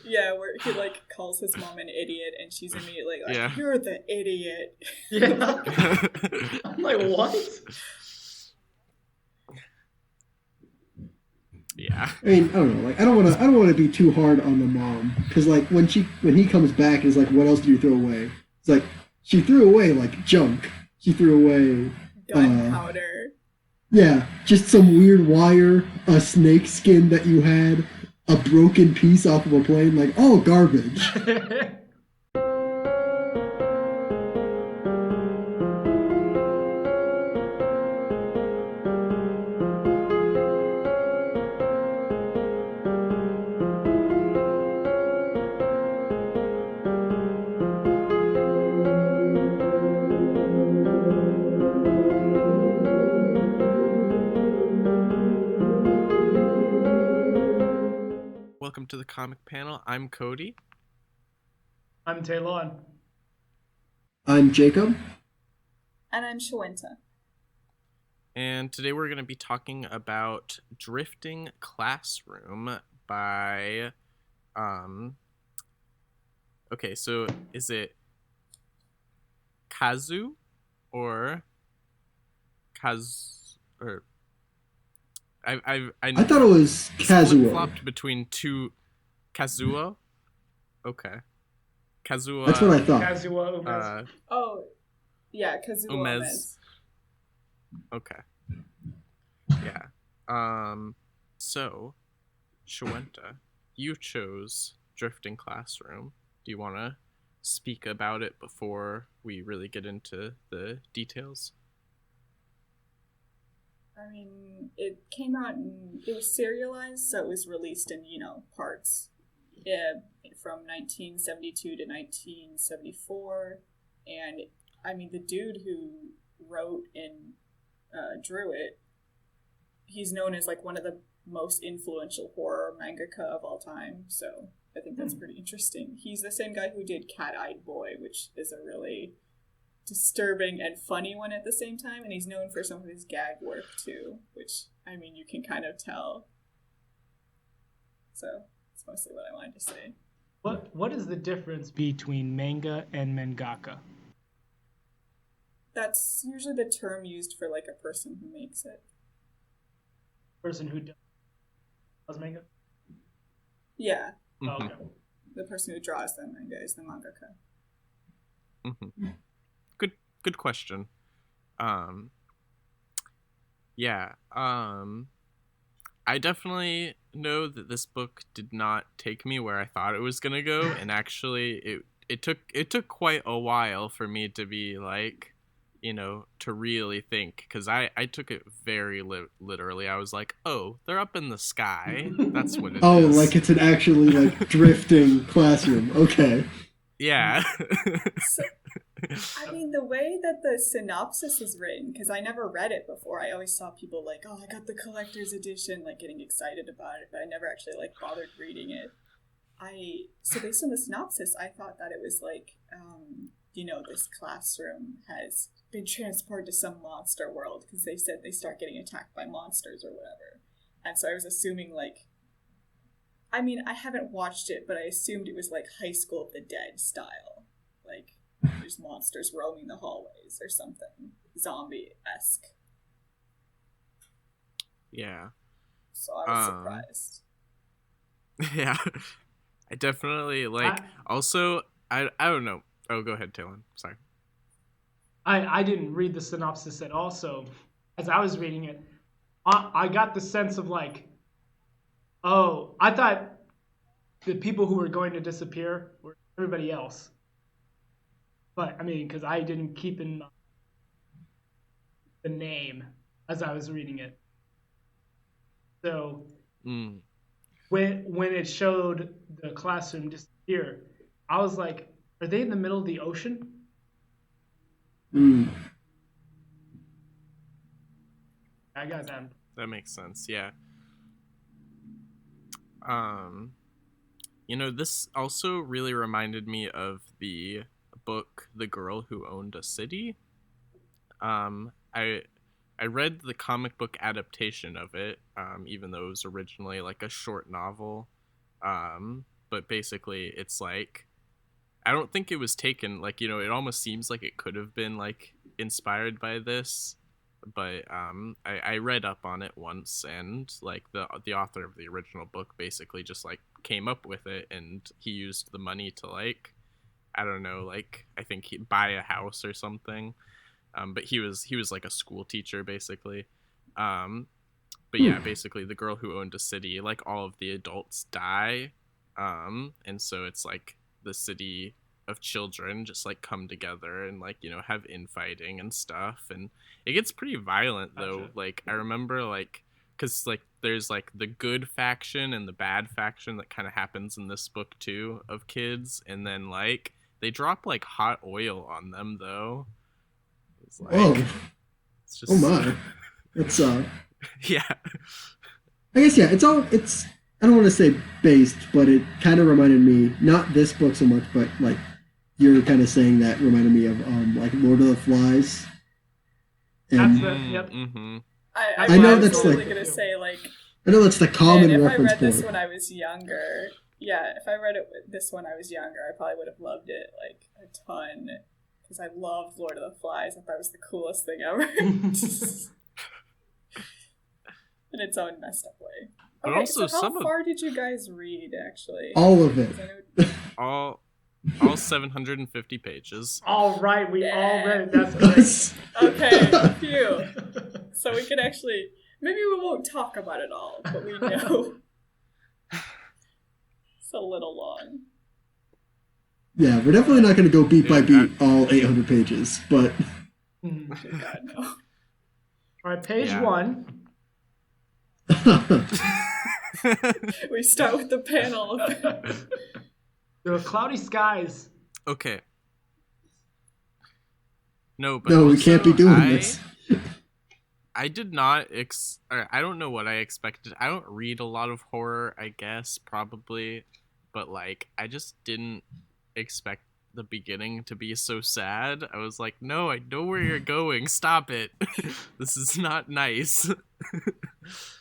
Yeah, where he like calls his mom an idiot, and she's immediately like, Yeah. "You're the idiot." Yeah. I'm like, what? Yeah. I mean, I don't know. Like, I don't want to be too hard on the mom because, like, when he comes back, is like, what else do you throw away? It's like she threw away like junk. She threw away Gunpowder. yeah, just some weird wire, a snake skin that you had, a broken piece off of a plane. Like, oh, garbage. Welcome to the comic panel. I'm Cody. I'm Taylon. I'm Jacob. And I'm Shawenta. And today we're going to be talking about Drifting Classroom by okay, so is it Kazu or I thought it was Kazuo. Flopped between two. Kazuo? Okay. Kazuo. That's what I thought. Kazuo Umezz. Oh, yeah, Kazuo Umezz. Okay. Yeah. So, Shawenta, you chose Drifting Classroom. Do you want to speak about it before we really get into the details? I mean, it came out and it was serialized, so it was released in, parts. From 1972 to 1974. And, I mean, the dude who wrote and drew it, he's known as, like, one of the most influential horror mangaka of all time, so I think that's pretty interesting. He's the same guy who did Cat-Eyed Boy, which is a really disturbing and funny one at the same time, and he's known for some of his gag work too, which, I mean, you can kind of tell. So that's mostly what I wanted to say. What is the difference between manga and mangaka? That's usually the term used for like a person who makes it. Person who does manga? Yeah. Mm-hmm. Oh, okay. The person who draws the manga is the mangaka. Mm-hmm. Good question. Yeah. I definitely know that this book did not take me where I thought it was gonna go, and actually, it took quite a while for me to be like, to really think, because I took it very literally. I was like, oh, they're up in the sky. That's what it is. Oh, like it's an actually like drifting classroom. Okay. Yeah. So, I mean, the way that the synopsis is written, because I never read it before, I always saw people like, oh, I got the collector's edition, like getting excited about it, but I never actually like bothered reading it. So based on the synopsis, I thought that it was like, this classroom has been transported to some monster world, because they said they start getting attacked by monsters or whatever. And so I was assuming like, I mean, I haven't watched it, but I assumed it was like High School of the Dead style. Like, there's monsters roaming the hallways or something. Zombie-esque. Yeah. So I was surprised. Yeah. I definitely, also, I don't know. Oh, go ahead, Talon. Sorry. I didn't read the synopsis at all, so as I was reading it, I got the sense of like, oh, I thought the people who were going to disappear were everybody else. But, I mean, because I didn't keep in mind the name as I was reading it. So, when it showed the classroom disappear, I was like, are they in the middle of the ocean? I got that. That makes sense, yeah. This also really reminded me of the book The Girl Who Owned a City. I read the comic book adaptation of it, even though it was originally like a short novel. but basically it's like, I don't think it was taken, like, you know, it almost seems like it could have been like inspired by this, but I read up on it once, and like the author of the original book basically just like came up with it, and he used the money to like, I don't know, like I think he buy a house or something. But he was like a school teacher basically. But yeah, basically the girl who owned a city, like all of the adults die, and so it's like the city of children just like come together and like, you know, have infighting and stuff, and it gets pretty violent though. Gotcha. Like I remember like, because like there's like the good faction and the bad faction that kind of happens in this book too, of kids, and then like they drop like hot oil on them though. It's like, Oh, it's just, oh my. It's yeah. I guess yeah. It's I don't want to say based, but it kind of reminded me, not this book so much, but like you're kind of saying that reminded me of like Lord of the Flies. That's And the yep. Mm-hmm. I know was that's totally like- gonna say like, I know that's the man, common if I reference read this point. when I was younger, yeah, if I read this when I was younger, I probably would have loved it like a ton, because I loved Lord of the Flies. I thought it was the coolest thing ever. In its own messed up way. But Okay, also so how some of- far did you guys read, actually? All of it. 'Cause I know- all 750 pages. All right, we all read it. That's great. Okay, phew. So we can actually, maybe we won't talk about it all, but we know. It's a little long. Yeah, we're definitely not going to go beat by beat all 800 pages, but Mhm. Dear God, no. All right, page Yeah. 1. We start with the panel. There were cloudy skies. Okay. No, but no, we also, can't be doing this. I did not or I don't know what I expected. I don't read a lot of horror, I guess, probably, but like I just didn't expect the beginning to be so sad. I was like, no, I know where you're going. Stop it. This is not nice.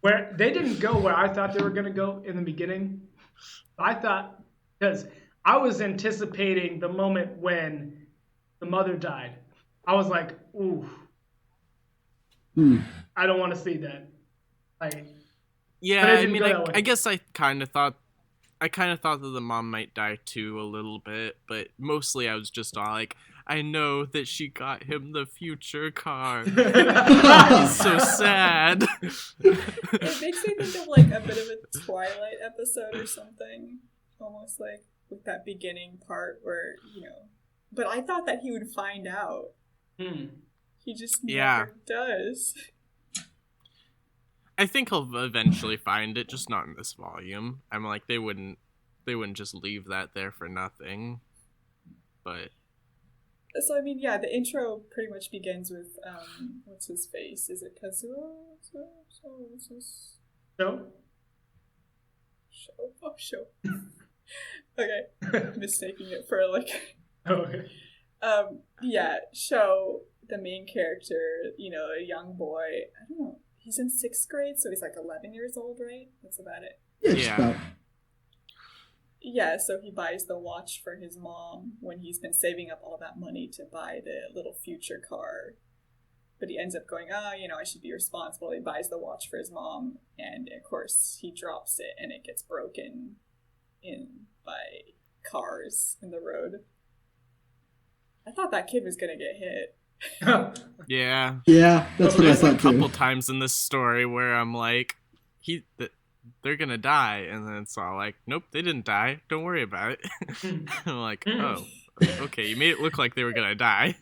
Where they didn't go where I thought they were going to go in the beginning. I thought, because I was anticipating the moment when the mother died. I was like, ooh, I don't want to see that. Like, Yeah, But it I didn't mean, go that way. I guess I kind of thought that the mom might die too a little bit, but mostly I was just all like, I know that she got him the future car. He's so sad. It makes me think of like a bit of a Twilight episode or something. Almost like with that beginning part where, you know. But I thought that he would find out. He just never does. I think he'll eventually find it, just not in this volume. I'm like, they wouldn't just leave that there for nothing. But So I mean, yeah, the intro pretty much begins with what's his face? Is it Kazuo? no? Show. Okay, mistaking it for like. Okay. Yeah, Show, the main character, you know, a young boy. I don't know. He's in 6th grade, so he's like 11 years old, right? That's about it. Yeah, just Yeah. about. Yeah, so he buys the watch for his mom when he's been saving up all that money to buy the little future car. But he ends up going, you know, I should be responsible. He buys the watch for his mom, and of course he drops it, and it gets broken in by cars in the road. I thought that kid was gonna get hit. yeah, Yeah, that's what I there's a thought couple too. times in this story where I'm like, they're gonna die, and then it's all like, nope, they didn't die. Don't worry about it. I'm like, oh, okay, you made it look like they were gonna die.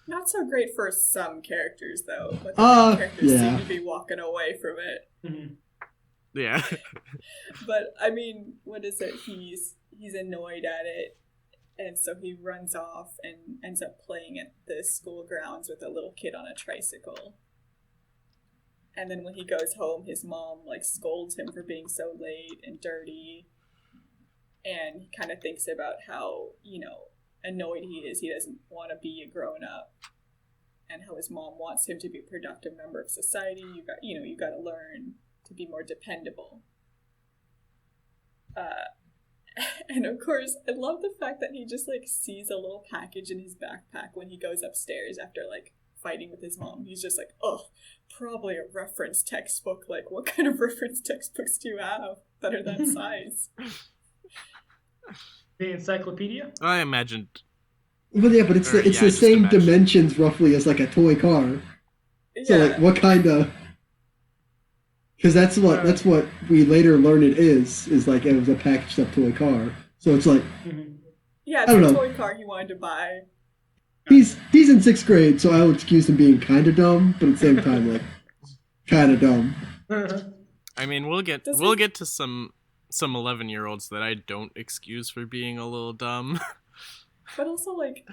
Not so great for some characters, though. But the main characters yeah. seem to be walking away from it. Yeah. But I mean, what is it? He's annoyed at it, and so he runs off and ends up playing at the school grounds with a little kid on a tricycle. And then when he goes home, his mom like scolds him for being so late and dirty, and he kind of thinks about how, you know, annoyed he is. He doesn't want to be a grown up, and how his mom wants him to be a productive member of society. You got to learn to be more dependable. And of course, I love the fact that he just like sees a little package in his backpack when he goes upstairs after like fighting with his mom. He's just like, oh, probably a reference textbook. Like, what kind of reference textbooks do you have that are that size? The encyclopedia? I imagined. Well, yeah, but it's the same imagine. dimensions roughly as like a toy car. Yeah. So like, what kind of? Because that's what we later learn it is like it was a packaged up toy car. So it's like, yeah, I don't it's a know. toy car he wanted to buy. He's in 6th grade, so I would excuse him being kind of dumb, but at the same time, like, kind of dumb. I mean, we'll get to some 11-year-olds that I don't excuse for being a little dumb. But also, like,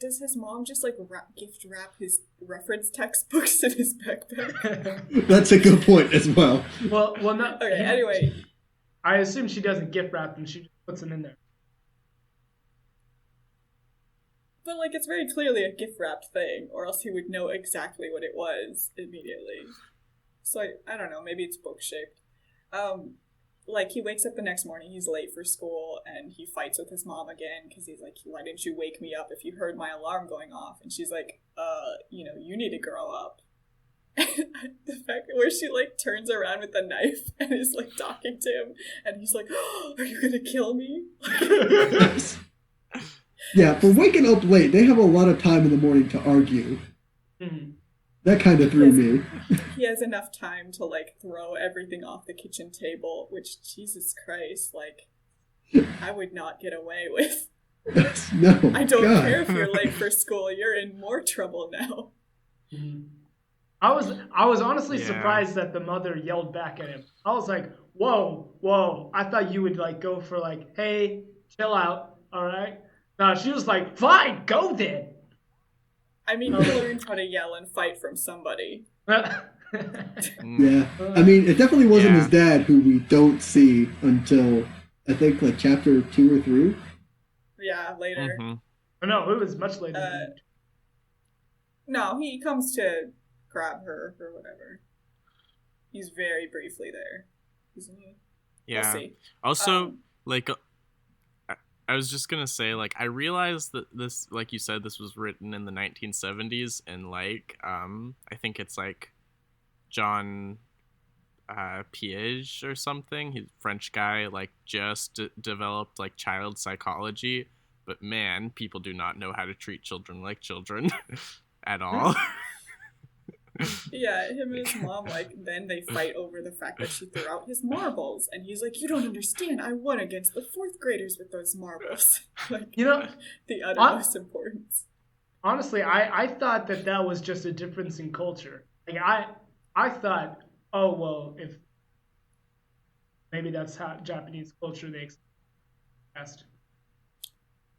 does his mom just like gift wrap his reference textbooks in his backpack? That's a good point as well. Well, no. Okay, anyway. I assume she doesn't gift wrap them, she just puts them in there. But, like, it's very clearly a gift-wrapped thing, or else he would know exactly what it was immediately. So, I don't know, maybe it's book-shaped. Like, he wakes up the next morning, he's late for school, and he fights with his mom again, because he's like, why didn't you wake me up if you heard my alarm going off? And she's like, you need to grow up. The fact where she, like, turns around with a knife and is, like, talking to him, and he's like, oh, are you gonna kill me? Yeah, for waking up late, they have a lot of time in the morning to argue. Mm-hmm. That kind of threw me. He has enough time to, like, throw everything off the kitchen table, which, Jesus Christ, like, I would not get away with. No, I don't God. care if you're late for school, you're in more trouble now. Mm-hmm. I was honestly surprised that the mother yelled back at him. I was like, whoa, I thought you would, like, go for, like, hey, chill out, all right? No, she was like, fine, go then. I mean, he learned how to yell and fight from somebody. Yeah, I mean, it definitely wasn't his dad, who we don't see until, I think, like, chapter 2 or 3. Yeah, later. Mm-hmm. No, it was much later. No, he comes to grab her or whatever. He's very briefly there, isn't he? Yeah. We'll see. Also, like, I was just gonna say, like, I realized that this, like you said, this was written in the 1970s, and, like, I think it's, like, John Piaget or something. He's a French guy, like, just developed, like, child psychology, but man, people do not know how to treat children like children at all. Yeah, him and his mom, like, then they fight over the fact that she threw out his marbles. And he's like, you don't understand, I won against the 4th graders with those marbles. Like, you know, the utmost importance. Honestly, I thought that was just a difference in culture. Like, I thought, oh, well, if maybe that's how Japanese culture they expressed.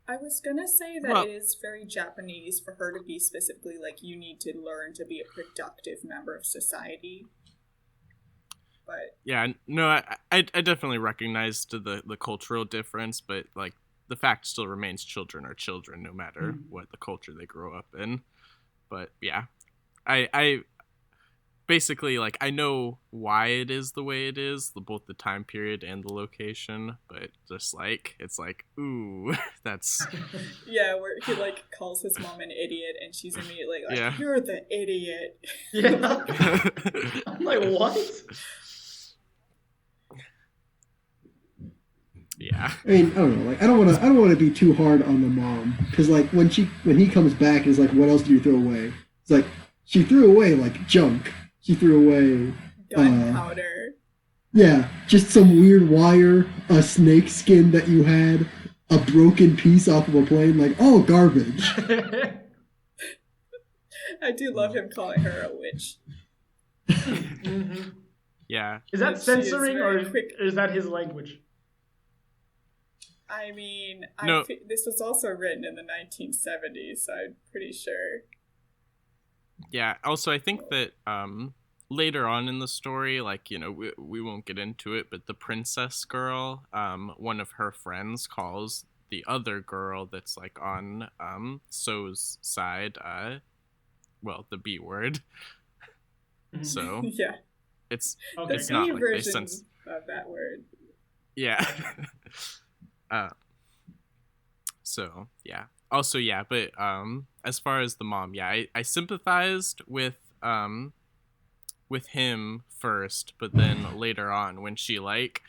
I was gonna say that it is very Japanese for her to be specifically like, you need to learn to be a productive member of society. But yeah, no, I definitely recognized the cultural difference, but, like, the fact still remains: children are children, no matter what the culture they grow up in. But yeah, I basically, like, I know why it is the way it is, both the time period and the location, but just, like, it's like, ooh, that's... Yeah, where he, like, calls his mom an idiot, and she's immediately like, you're the idiot. Yeah. I'm like, what? Yeah. I mean, I don't know. Like, I don't want to be too hard on the mom, because, like, when he comes back, it's like, what else do you throw away? It's like, she threw away, like, junk. She threw away gunpowder. Yeah, just some weird wire, a snake skin that you had, a broken piece off of a plane, like, all garbage. I do love him calling her a witch. Mm-hmm. Yeah. Is that censoring, or is that his language? I mean, No. This was also written in the 1970s, so I'm pretty sure. Yeah, also, I think that later on in the story, like, you know, we won't get into it, but the princess girl, one of her friends calls the other girl that's, like, on So's side, the B word. So yeah, it's the not B like version they sense of that word. Yeah. uh, so yeah. Also, yeah, but as far as the mom, yeah, I sympathized with him first, but then later on when she like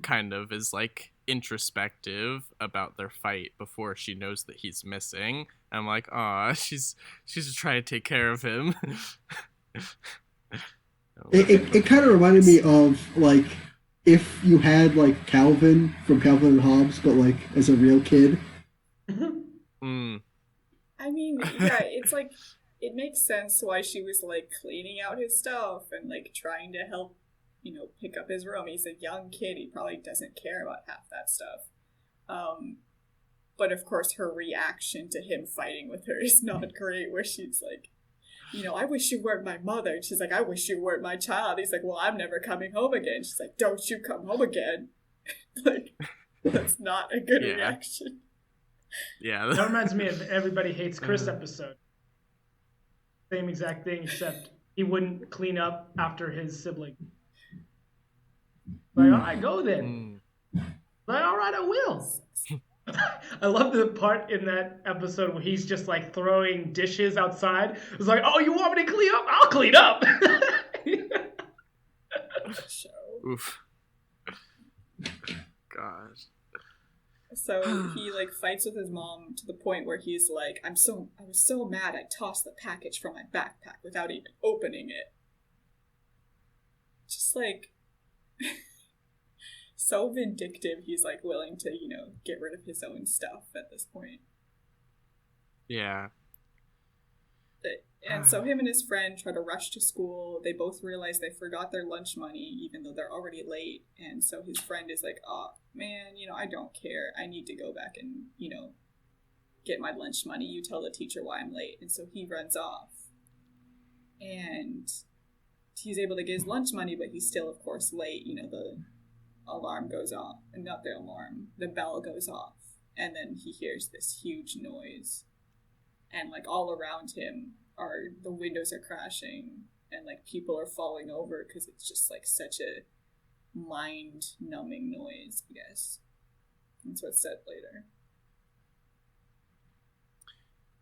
kind of is like introspective about their fight before she knows that he's missing, I'm like, "Aw, she's just trying to take care of him." It kind of reminded me of like if you had like Calvin from Calvin and Hobbes, but like as a real kid. Mm. I mean, yeah, it's like it makes sense why she was like cleaning out his stuff and like trying to help, pick up his room. He's a young kid; he probably doesn't care about half that stuff. But of course, her reaction to him fighting with her is not great. Where she's like, I wish you weren't my mother. And she's like, I wish you weren't my child. He's like, well, I'm never coming home again. She's like, don't you come home again. Like, that's not a good reaction. Yeah. That reminds me of Everybody Hates Chris episode. Same exact thing, except he wouldn't clean up after his sibling. Like, all right, go then. Like, all right, I will. I love the part in that episode where he's just like throwing dishes outside. It's like, oh, you want me to clean up? I'll clean up. Oof. Gosh. So he like fights with his mom to the point where he's like, I was so mad I tossed the package from my backpack without even opening it. Just like so vindictive, he's like willing to, get rid of his own stuff at this point. Yeah. And so him and his friend try to rush to school. They both realize they forgot their lunch money, even though they're already late. And so his friend is like, oh, man, I don't care. I need to go back and, get my lunch money. You tell the teacher why I'm late. And so he runs off. And he's able to get his lunch money, but he's still, of course, late. The alarm goes off. And not the alarm. The bell goes off. And then he hears this huge noise. And, like, all around him the windows are crashing and like people are falling over because it's just like such a mind-numbing noise, I guess. That's what's said later.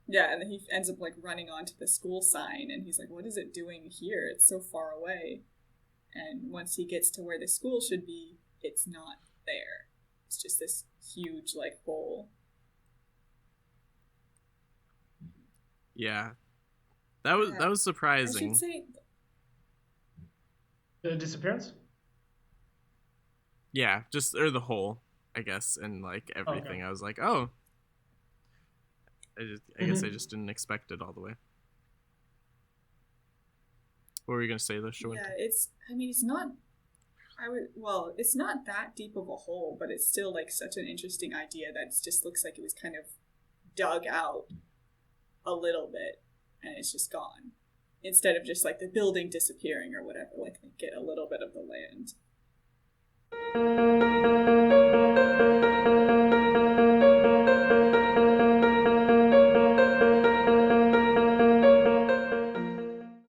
Yeah, and then he ends up like running onto the school sign and he's like, what is it doing here? It's so far away. And once he gets to where the school should be, it's not there. It's just this huge like hole. Yeah. That was surprising. I should say the disappearance? Yeah, or the hole, I guess, and like everything. Okay. I was like, oh. I guess I just didn't expect it all the way. What were you gonna say though, Shawinta? Yeah, it's not it's not that deep of a hole, but it's still like such an interesting idea that it just looks like it was kind of dug out a little bit and it's just gone. Instead of just like the building disappearing or whatever, like they get a little bit of the land.